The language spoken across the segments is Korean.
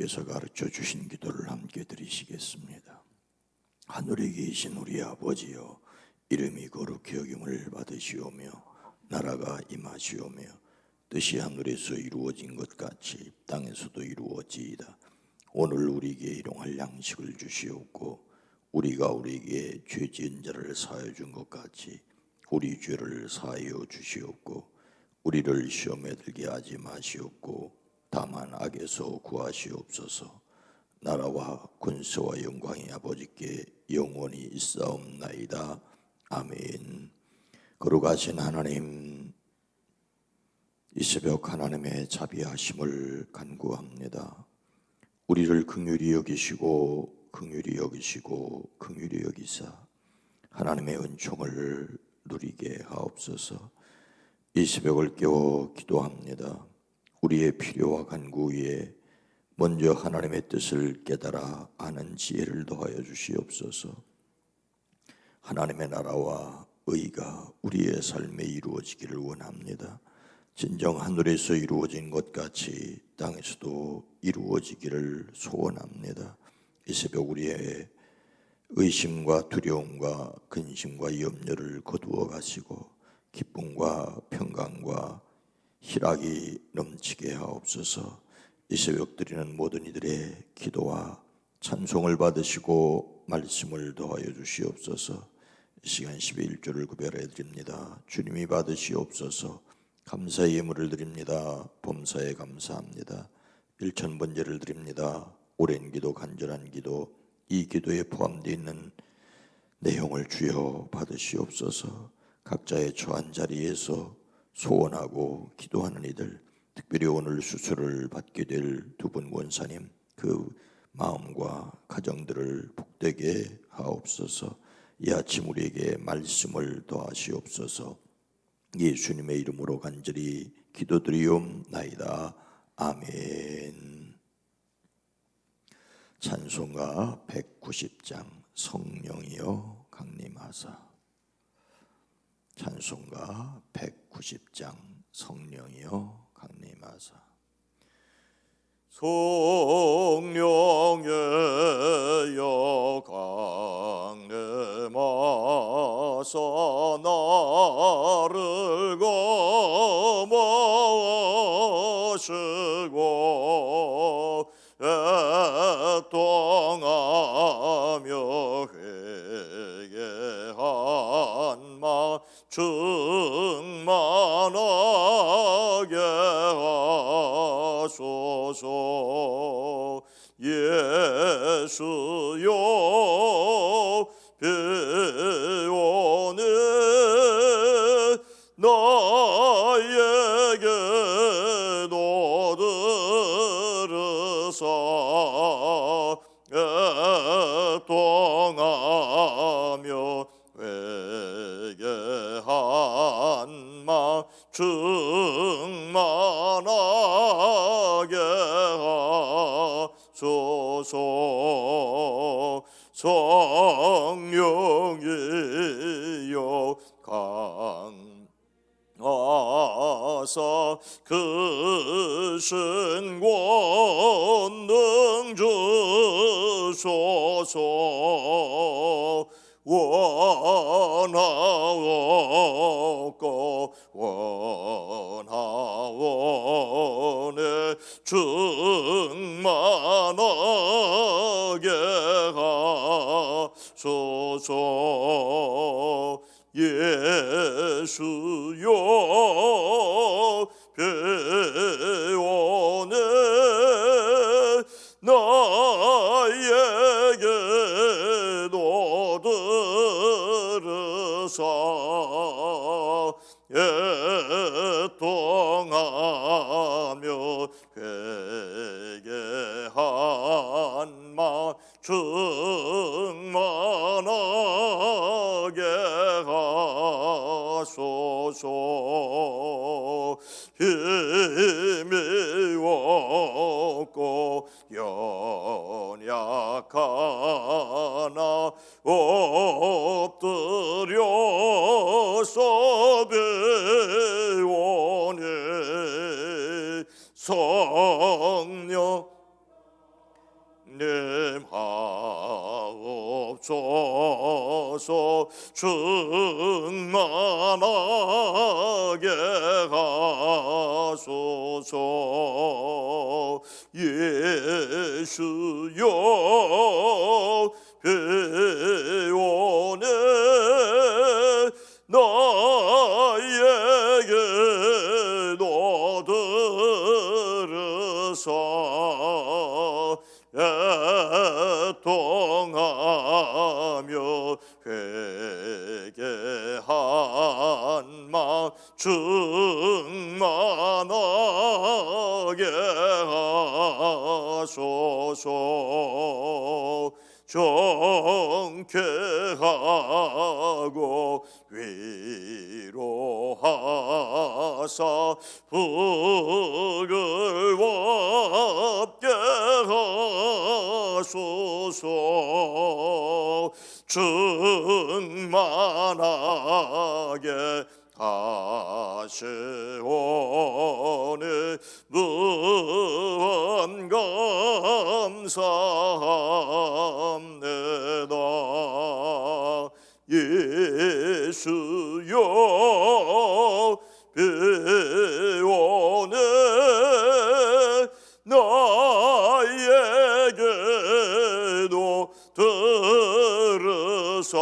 주님께서 가르쳐 주신 기도를 함께 드리시겠습니다. 하늘에 계신 우리 아버지여, 이름이 거룩히 여김을 받으시오며 나라가 임하시오며 뜻이 하늘에서 이루어진 것 같이 땅에서도 이루어지이다. 오늘 우리에게 일용할 양식을 주시옵고 우리가 우리에게 죄 지은 자를 사하여 준 것 같이 우리 죄를 사하여 주시옵고 우리를 시험에 들게 하지 마시옵고 다만 악에서 구하시옵소서. 나라와 권세와 영광이 아버지께 영원히 있사옵나이다. 아멘. 거룩하신 하나님, 이 새벽 하나님의 자비하심을 간구합니다. 우리를 긍휼히 여기시고 긍휼히 여기시고 긍휼히 여기사 하나님의 은총을 누리게 하옵소서. 이 새벽을 깨워 기도합니다. 우리의 필요와 간구 위에 먼저 하나님의 뜻을 깨달아 아는 지혜를 더하여 주시옵소서. 하나님의 나라와 의가 우리의 삶에 이루어지기를 원합니다. 진정 하늘에서 이루어진 것 같이 땅에서도 이루어지기를 소원합니다. 이 새벽 우리의 의심과 두려움과 근심과 염려를 거두어 가시고 기쁨과 평강과 희락이 넘치게 하옵소서. 이 새벽 드리는 모든 이들의 기도와 찬송을 받으시고 말씀을 더하여 주시옵소서. 이 시간 11조를 구별해 드립니다. 주님이 받으시옵소서. 감사의 예물을 드립니다. 범사에 감사합니다. 일천번제를 드립니다. 오랜 기도, 간절한 기도, 이 기도에 포함되어 있는 내용을 주여 받으시옵소서. 각자의 처한 자리에서 소원하고 기도하는 이들, 특별히 오늘 수술을 받게 될 두 분 원사님, 그 마음과 가정들을 복되게 하옵소서. 이 아침 우리에게 말씀을 더하시옵소서. 예수님의 이름으로 간절히 기도드리옵나이다. 아멘. 찬송가 190장 성령이여 강림하사. 찬송가 190장 성령이여 강림하사. 성령이여 강림하사 나를 거머시고 애통하며 회개한 마 충만하게 하소서. 예수여 비오니 나에게도 들으사 애통하며 회개한 마 충만하게 하소서. 성령이여 강하사 그 신권능 주소서. 원하옵고 원하오네 충만하게 하소서. 예수여 배원에 나에게도 들으사 애통하며 회개한 마 충만하게 하소서. 힘이 없고 연약하나 엎드려서 배우니 성령 하소서. 충만하게 하소서. 예수여 배원에 나에게도 들으사 애통하며 회개한 마 충만하게 하소서. 정케하고 위로하사福을 얻게 하소서. 충만하게 하시오니 무한 감사합니다. 예수여 배원에 나에게도 들으사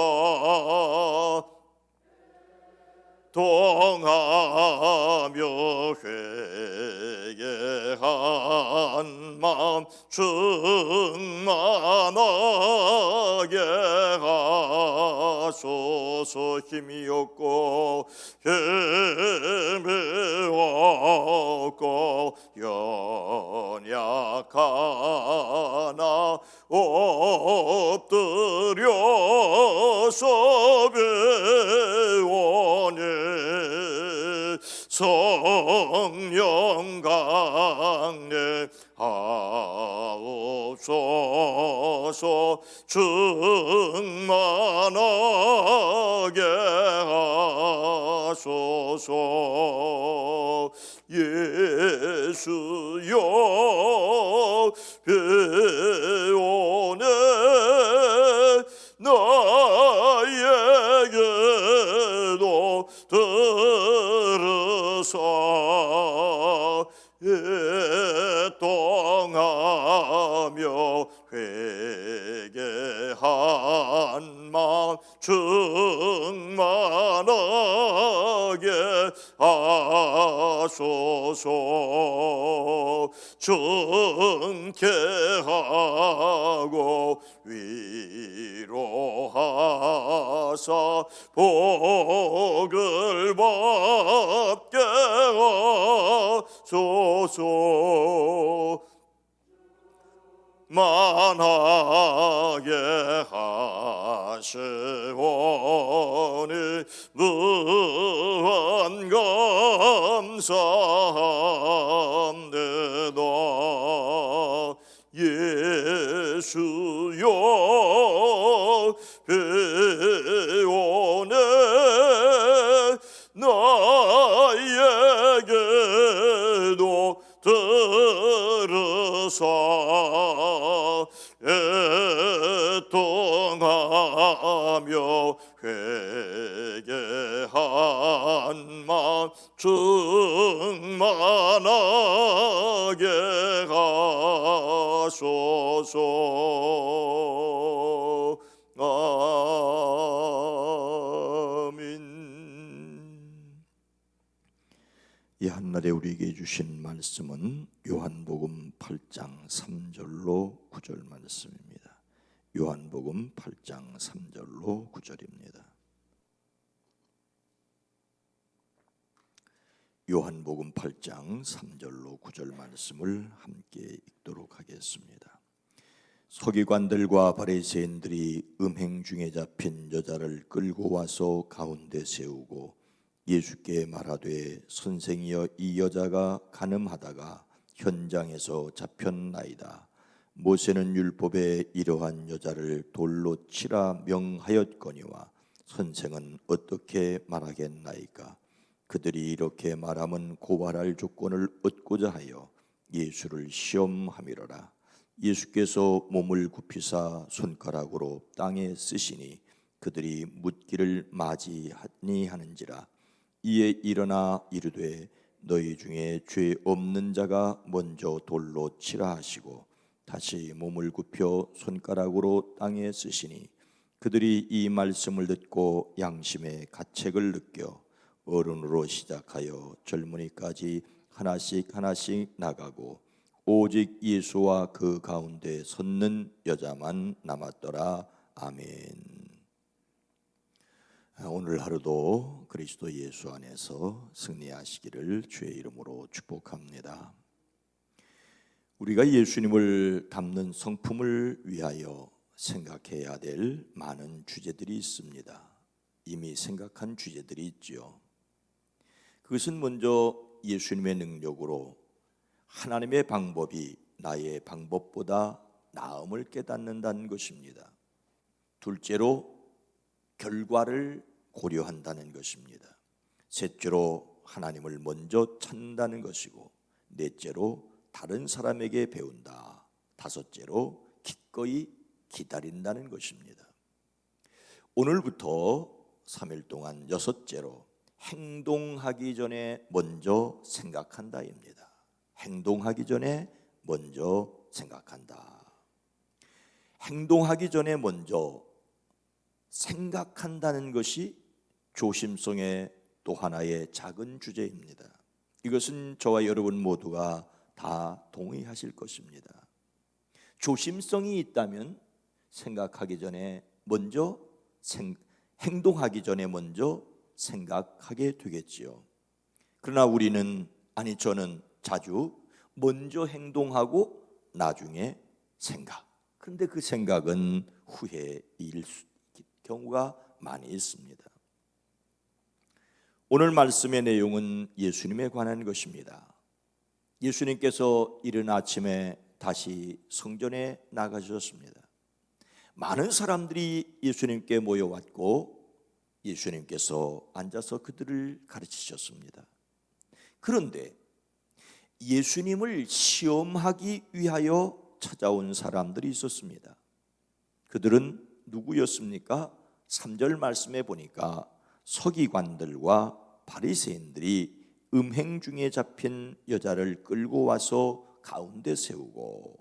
통하며 회개한 마음 충만하게 하소서. 힘이 없고 힘이 없고 연약하나 엎드려서 배원에 성령 강례 하옵소서. 충만하게 하소서. 예수여 배원에 나에게도 들으사 애통하며 회개한 마음 충만하게 하소서. 정케하고 위로하사 복을 받게 하소서. 만하게 하시오니 무한 감사합니다. 예수여 배원에 나에게도 들으사 애통하며 회개한 마음 충만하게 하소서. 아멘. 이 한날에 우리에게 주신 말씀은 요한복음 8장 3절로 9절 말씀입니다. 요한복음 8장 3절로 9절입니다. 요한복음 8장 3절로 9절 말씀을 함께 읽도록 하겠습니다. 서기관들과 바리새인들이 음행 중에 잡힌 여자를 끌고 와서 가운데 세우고 예수께 말하되 선생이여 이 여자가 간음하다가 현장에서 잡혔나이다. 모세는 율법에 이러한 여자를 돌로 치라 명하였거니와 선생은 어떻게 말하겠나이까? 그들이 이렇게 말함은 고발할 조건을 얻고자 하여 예수를 시험함이로라. 예수께서 몸을 굽히사 손가락으로 땅에 쓰시니 그들이 묻기를 맞이하니 하는지라. 이에 일어나 이르되 너희 중에 죄 없는 자가 먼저 돌로 치라 하시고 다시 몸을 굽혀 손가락으로 땅에 쓰시니 그들이 이 말씀을 듣고 양심의 가책을 느껴 어른으로 시작하여 젊은이까지 하나씩 하나씩 나가고 오직 예수와 그 가운데 섰는 여자만 남았더라. 아멘. 오늘 하루도 그리스도 예수 안에서 승리하시기를 주의 이름으로 축복합니다. 우리가 예수님을 닮는 성품을 위하여 생각해야 될 많은 주제들이 있습니다. 이미 생각한 주제들이 있지요. 그것은 먼저 예수님의 능력으로 하나님의 방법이 나의 방법보다 나음을 깨닫는다는 것입니다. 둘째로 결과를 고려한다는 것입니다. 셋째로 하나님을 먼저 찾는다는 것이고, 넷째로 다른 사람에게 배운다. 다섯째로 기꺼이 기다린다는 것입니다. 오늘부터 3일 동안 여섯째로 행동하기 전에 먼저 생각한다입니다. 행동하기 전에 먼저 생각한다. 행동하기 전에 먼저 생각한다는 것이 조심성의 또 하나의 작은 주제입니다. 이것은 저와 여러분 모두가 다 동의하실 것입니다. 조심성이 있다면 생각하기 전에 먼저 행동하기 전에 먼저 생각하게 되겠지요. 그러나 우리는, 저는 자주 먼저 행동하고 나중에 생각. 그런데 그 생각은 후회일 경우가 많이 있습니다. 오늘 말씀의 내용은 예수님에 관한 것입니다. 예수님께서 이른 아침에 다시 성전에 나가셨습니다. 많은 사람들이 예수님께 모여왔고 예수님께서 앉아서 그들을 가르치셨습니다. 그런데 예수님을 시험하기 위하여 찾아온 사람들이 있었습니다. 그들은 누구였습니까? 3절 말씀에 보니까 서기관들과 바리새인들이 음행 중에 잡힌 여자를 끌고 와서 가운데 세우고,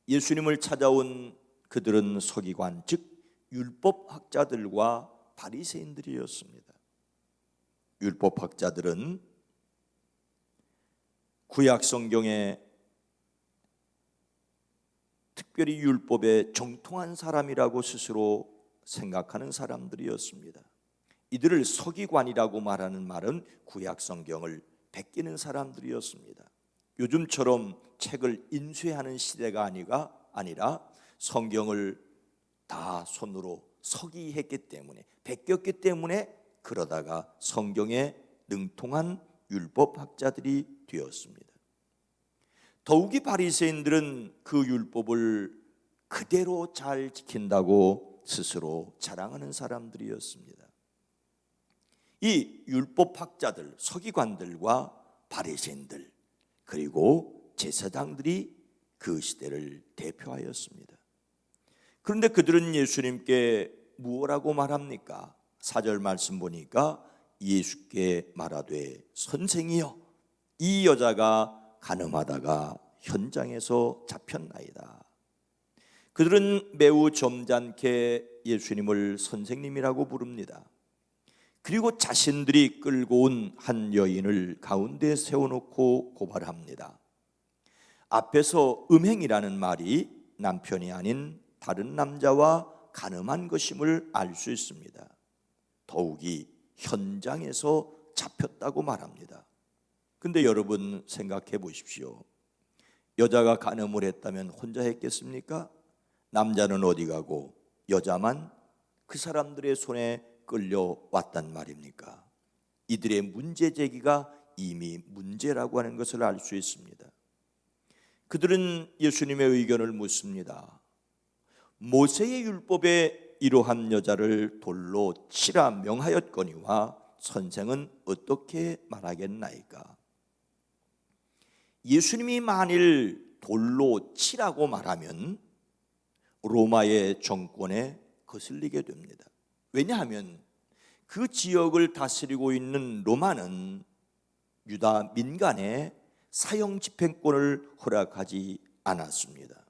예수님을 찾아온 그들은 서기관, 즉 율법학자들과 바리새인들이었습니다. 율법학자들은 구약 성경에 특별히 율법에 정통한 사람이라고 스스로 생각하는 사람들이었습니다. 이들을 서기관이라고 말하는 말은 구약 성경을 베끼는 사람들이었습니다. 요즘처럼 책을 인쇄하는 시대가 아니라 성경을 다 손으로 서기했기 때문에, 베꼈기 때문에 그러다가 성경에 능통한 율법학자들이 되었습니다. 더욱이 바리새인들은 그 율법을 그대로 잘 지킨다고 스스로 자랑하는 사람들이었습니다. 이 율법학자들, 서기관들과 바리새인들, 그리고 제사장들이 그 시대를 대표하였습니다. 그런데 그들은 예수님께 무엇라고 말합니까? 4절 말씀 보니까 예수께 말하되 선생이여, 이 여자가 간음하다가 현장에서 잡혔나이다. 그들은 매우 점잖게 예수님을 선생님이라고 부릅니다. 그리고 자신들이 끌고 온 한 여인을 가운데 세워놓고 고발합니다. 앞에서 음행이라는 말이 남편이 아닌 다른 남자와 간음한 것임을 알 수 있습니다. 더욱이 현장에서 잡혔다고 말합니다. 근데 여러분 생각해 보십시오. 여자가 간음을 했다면 혼자 했겠습니까? 남자는 어디 가고 여자만 그 사람들의 손에 끌려왔단 말입니까? 이들의 문제 제기가 이미 문제라고 하는 것을 알 수 있습니다. 그들은 예수님의 의견을 묻습니다. 모세의 율법에 이러한 여자를 돌로 치라 명하였거니와 선생은 어떻게 말하겠나이까? 예수님이 만일 돌로 치라고 말하면 로마의 정권에 거슬리게 됩니다. 왜냐하면 그 지역을 다스리고 있는 로마는 유다 민간에 사형 집행권을 허락하지 않았습니다.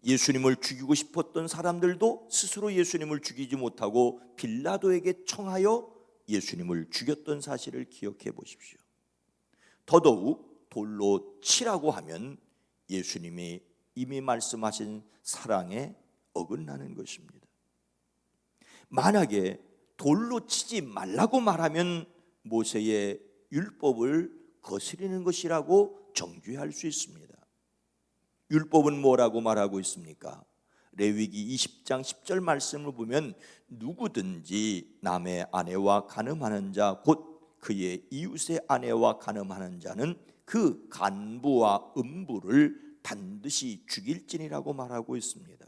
예수님을 죽이고 싶었던 사람들도 스스로 예수님을 죽이지 못하고 빌라도에게 청하여 예수님을 죽였던 사실을 기억해 보십시오. 더더욱 돌로 치라고 하면 예수님이 이미 말씀하신 사랑에 어긋나는 것입니다. 만약에 돌로 치지 말라고 말하면 모세의 율법을 거스리는 것이라고 정죄할 수 있습니다. 율법은 뭐라고 말하고 있습니까? 레위기 20장 10절 말씀을 보면 누구든지 남의 아내와 간음하는 자 곧 그의 이웃의 아내와 간음하는 자는 그 간부와 음부를 반드시 죽일지니라고 말하고 있습니다.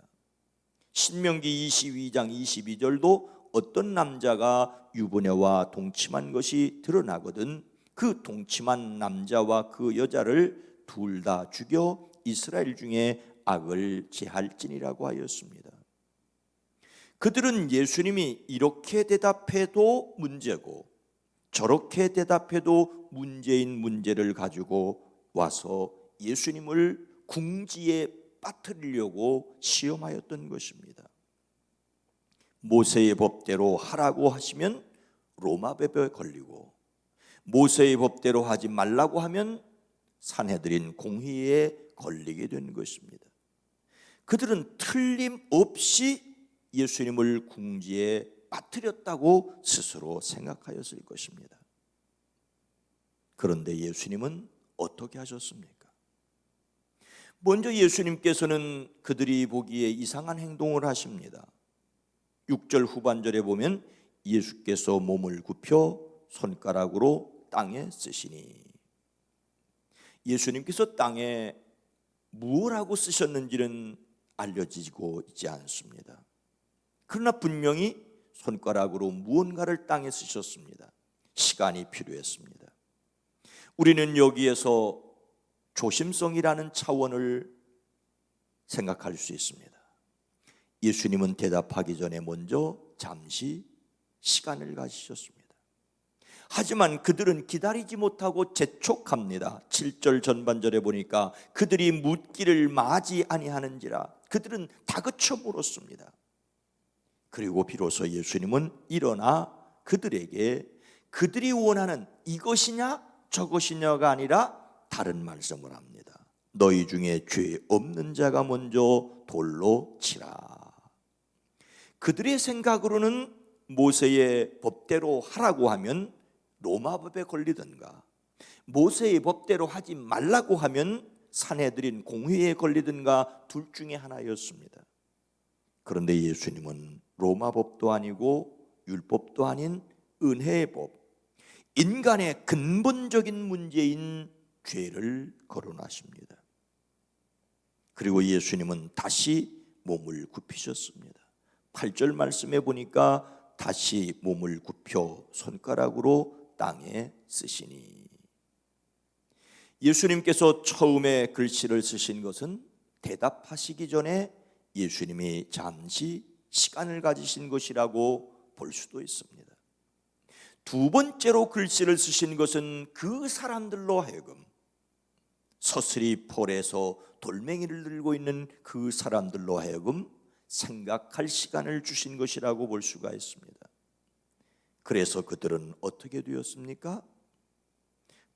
신명기 22장 22절도 어떤 남자가 유부녀와 동침한 것이 드러나거든 그 동침한 남자와 그 여자를 둘 다 죽여 이스라엘 중에 악을 제할지니라고 하였습니다. 그들은 예수님이 이렇게 대답해도 문제고 저렇게 대답해도 문제인 문제를 가지고 와서 예수님을 궁지에 빠뜨리려고 시험하였던 것입니다. 모세의 법대로 하라고 하시면 로마법에 걸리고 모세의 법대로 하지 말라고 하면 산헤드린 공회에 걸리게 된 것입니다. 그들은 틀림없이 예수님을 궁지에 빠뜨렸다고 스스로 생각하였을 것입니다. 그런데 예수님은 어떻게 하셨습니까? 먼저 예수님께서는 그들이 보기에 이상한 행동을 하십니다. 6절 후반절에 보면 예수께서 몸을 굽혀 손가락으로 땅에 쓰시니, 예수님께서 땅에 무엇하고 쓰셨는지는 알려지고 있지 않습니다. 그러나 분명히 손가락으로 무언가를 땅에 쓰셨습니다. 시간이 필요했습니다. 우리는 여기에서 조심성이라는 차원을 생각할 수 있습니다. 예수님은 대답하기 전에 먼저 잠시 시간을 가지셨습니다. 하지만 그들은 기다리지 못하고 재촉합니다. 7절 전반절에 보니까 그들이 묻기를 마지 아니하는지라 그들은 다그쳐 물었습니다. 그리고 비로소 예수님은 일어나 그들에게 그들이 원하는 이것이냐 저것이냐가 아니라 다른 말씀을 합니다. 너희 중에 죄 없는 자가 먼저 돌로 치라. 그들의 생각으로는 모세의 법대로 하라고 하면 로마법에 걸리든가 모세의 법대로 하지 말라고 하면 산헤드린 공회에 걸리든가 둘 중에 하나였습니다. 그런데 예수님은 로마법도 아니고 율법도 아닌 은혜의 법, 인간의 근본적인 문제인 죄를 거론하십니다. 그리고 예수님은 다시 몸을 굽히셨습니다. 8절 말씀에 보니까 다시 몸을 굽혀 손가락으로 땅에 쓰시니, 예수님께서 처음에 글씨를 쓰신 것은 대답하시기 전에 예수님이 잠시 시간을 가지신 것이라고 볼 수도 있습니다. 두 번째로 글씨를 쓰신 것은 그 사람들로 하여금, 서슬이 폴에서 돌멩이를 들고 있는 그 사람들로 하여금 생각할 시간을 주신 것이라고 볼 수가 있습니다. 그래서 그들은 어떻게 되었습니까?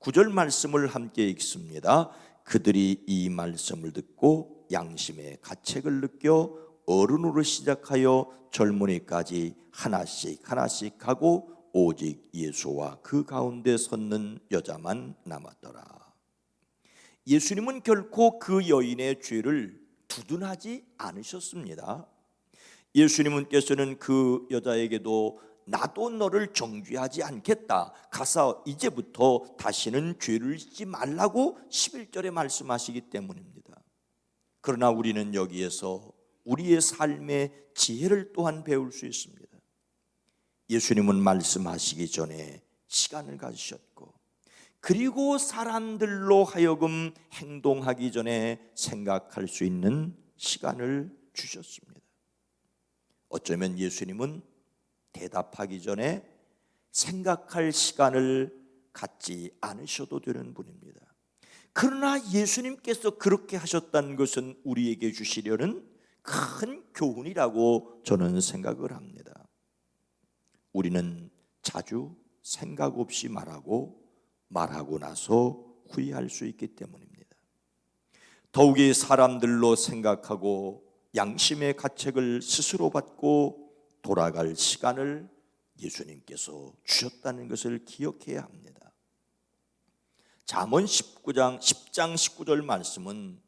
9절 말씀을 함께 읽습니다. 그들이 이 말씀을 듣고 양심의 가책을 느껴 어른으로 시작하여 젊은이까지 하나씩 하나씩 하고 오직 예수와 그 가운데 섰는 여자만 남았더라. 예수님은 결코 그 여인의 죄를 두둔하지 않으셨습니다. 예수님께서는 그 여자에게도 나도 너를 정죄하지 않겠다, 가서 이제부터 다시는 죄를 짓지 말라고 11절에 말씀하시기 때문입니다. 그러나 우리는 여기에서 우리의 삶의 지혜를 또한 배울 수 있습니다. 예수님은 말씀하시기 전에 시간을 가지셨고 그리고 사람들로 하여금 행동하기 전에 생각할 수 있는 시간을 주셨습니다. 어쩌면 예수님은 대답하기 전에 생각할 시간을 갖지 않으셔도 되는 분입니다. 그러나 예수님께서 그렇게 하셨다는 것은 우리에게 주시려는 큰 교훈이라고 저는 생각을 합니다. 우리는 자주 생각 없이 말하고 나서 후회할 수 있기 때문입니다. 더욱이 사람들로 생각하고 양심의 가책을 스스로 받고 돌아갈 시간을 예수님께서 주셨다는 것을 기억해야 합니다. 잠언 10장 19절 말씀은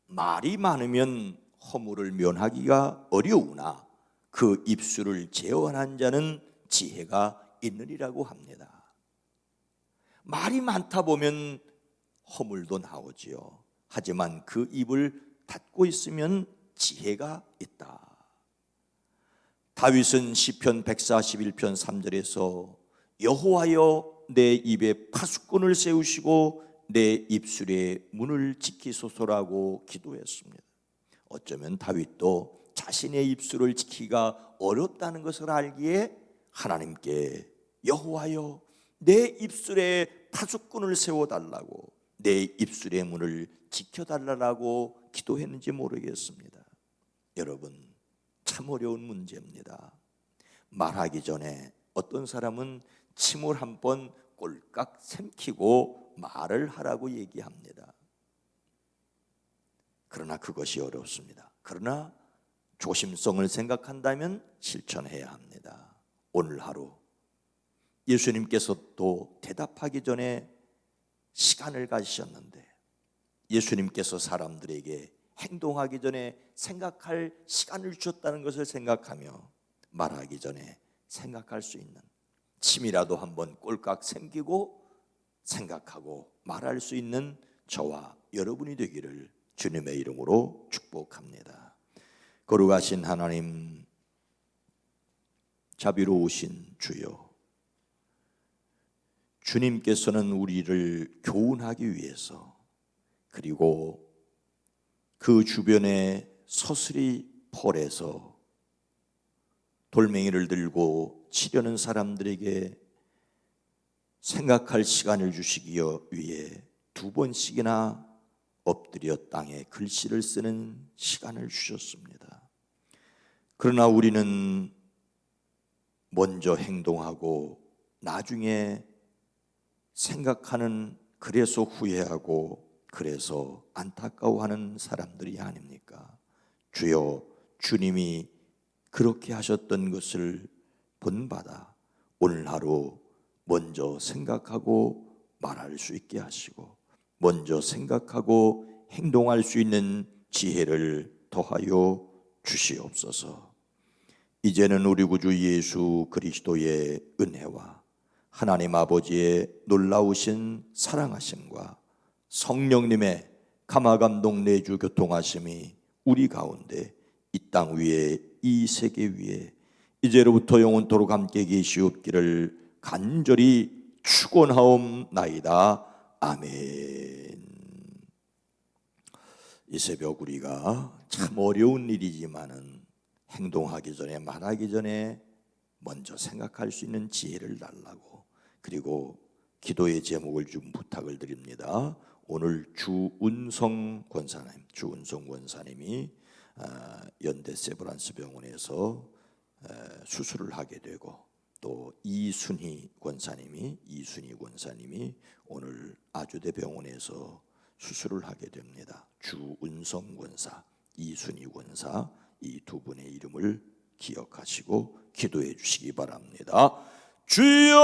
말이 많으면 허물을 면하기가 어려우나 그 입술을 제어하는 자는 지혜가 있느니라고 합니다. 말이 많다 보면 허물도 나오지요. 하지만 그 입을 닫고 있으면 지혜가 있다. 다윗은 시편 141편 3절에서 여호와여 내 입에 파수꾼을 세우시고 내 입술의 문을 지키소서라고 기도했습니다. 어쩌면 다윗도 자신의 입술을 지키기가 어렵다는 것을 알기에 하나님께 여호와여 내 입술에 파수꾼을 세워달라고, 내 입술의 문을 지켜달라고 기도했는지 모르겠습니다. 여러분, 참 어려운 문제입니다. 말하기 전에 어떤 사람은 침을 한번 꼴깍 삼키고 말을 하라고 얘기합니다. 그러나 그것이 어렵습니다. 그러나 조심성을 생각한다면 실천해야 합니다. 오늘 하루 예수님께서 또 대답하기 전에 시간을 가지셨는데 예수님께서 사람들에게 행동하기 전에 생각할 시간을 주셨다는 것을 생각하며 말하기 전에 생각할 수 있는, 침이라도 한번 꼴깍 삼키고 생각하고 말할 수 있는 저와 여러분이 되기를 주님의 이름으로 축복합니다. 거룩하신 하나님, 자비로우신 주여, 주님께서는 우리를 교훈하기 위해서 그리고 그 주변에 서슬이 펄에서 돌멩이를 들고 치려는 사람들에게 생각할 시간을 주시기 위해 2번씩이나 엎드려 땅에 글씨를 쓰는 시간을 주셨습니다. 그러나 우리는 먼저 행동하고 나중에 생각하는, 그래서 후회하고 그래서 안타까워하는 사람들이 아닙니까? 주여, 주님이 그렇게 하셨던 것을 본받아 오늘 하루 먼저 생각하고 말할 수 있게 하시고 먼저 생각하고 행동할 수 있는 지혜를 더하여 주시옵소서. 이제는 우리 구주 예수 그리스도의 은혜와 하나님 아버지의 놀라우신 사랑하심과 성령님의 감화감동 내주 교통하심이 우리 가운데 이 땅 위에 이 세계 위에 이제로부터 영원토록 함께 계시옵기를 간절히 축원하옵나이다. 아멘. 이 새벽 우리가 참 어려운 일이지만은 행동하기 전에 말하기 전에 먼저 생각할 수 있는 지혜를 달라고, 그리고 기도의 제목을 좀 부탁을 드립니다. 오늘 주은성 권사님이 연대 세브란스 병원에서 수술을 하게 되고, 또 이순희 권사님이 오늘 아주대 병원에서 수술을 하게 됩니다. 주은성 권사, 이순희 권사, 이 두 분의 이름을 기억하시고 기도해 주시기 바랍니다. 주여!